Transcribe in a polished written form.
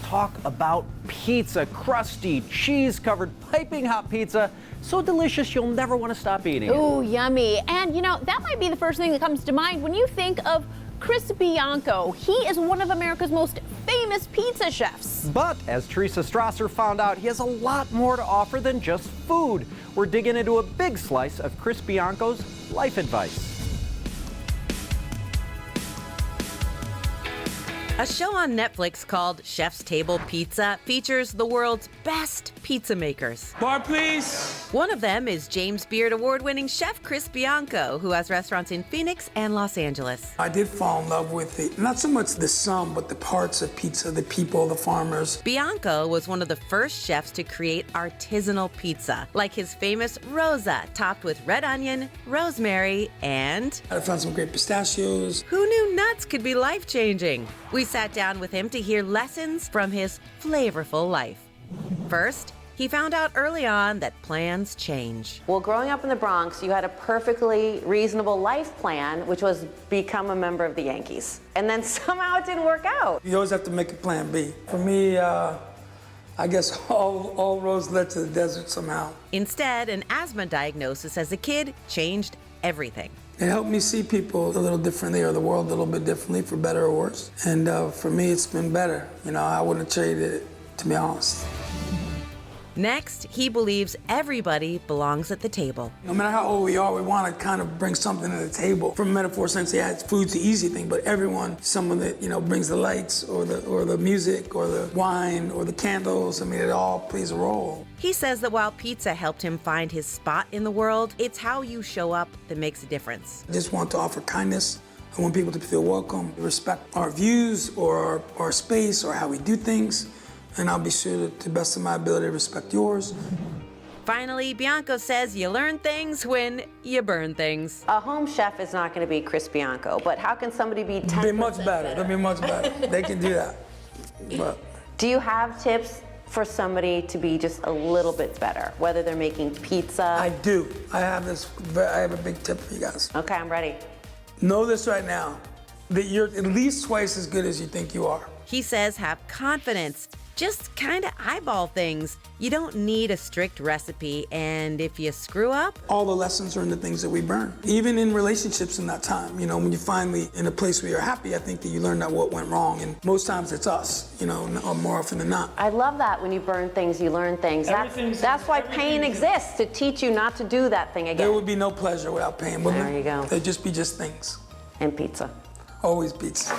talk about pizza. Crusty, cheese-covered, piping hot pizza. So delicious you'll never want to stop eating it. Ooh, yummy. And you know, that might be the first thing that comes to mind when you think of Chris Bianco. He is one of America's most famous pizza chefs. But as Teresa Strasser found out, he has a lot more to offer than just food. We're digging into a big slice of Chris Bianco's life advice. A show on Netflix called Chef's Table Pizza features the world's best pizza makers. Bar, please. One of them is James Beard Award-winning chef Chris Bianco, who has restaurants in Phoenix and Los Angeles. I did fall in love with it. Not so much the sum, but the parts of pizza, the people, the farmers. Bianco was one of the first chefs to create artisanal pizza, like his famous Rosa, topped with red onion, rosemary, and I found some great pistachios. who knew nuts could be life-changing? We sat down with him to hear lessons from his flavorful life. First, he found out early on that plans change. Well, growing up in the Bronx, you had a perfectly reasonable life plan, which was become a member of the Yankees. And then somehow it didn't work out. You always have to make a plan B. For me, I guess all roads led to the desert somehow. Instead, an asthma diagnosis as a kid changed everything. It helped me see people a little differently, or the world a little bit differently, for better or worse. And for me, it's been better. You know, I wouldn't have traded it, to be honest. Next, he believes everybody belongs at the table. No matter how old we are, we want to kind of bring something to the table. From a metaphor sense, yeah, food's the easy thing, but everyone, someone that, you know, brings the lights or the music or the wine or the candles, I mean, it all plays a role. He says that while pizza helped him find his spot in the world, it's how you show up that makes a difference. I just want to offer kindness. I want people to feel welcome, respect our views or our space or how we do things. And I'll be sure to the best of my ability to respect yours. Finally, Bianco says you learn things when you burn things. A home chef is not going to be Chris Bianco, but how can somebody be 10% Be much better. They'll be much better. They can do that. But Do you have tips for somebody to be just a little bit better, whether they're making pizza? I do. I have a big tip for you guys. Okay, I'm ready. Know this right now, that you're at least twice as good as you think you are. He says have confidence. Just kind of eyeball things. You don't need a strict recipe, and if you screw up, All the lessons are in the things that we burn. Even in relationships in that time, you know, when you're finally in a place where you're happy, I think that you learn that what went wrong. And most times it's us, you know, or more often than not. I love that when you burn things, you learn things. That's why pain exists, to teach you not to do that thing There again. would be no pleasure without pain, wouldn't There you go. There'd just be just things. And pizza. Always pizza.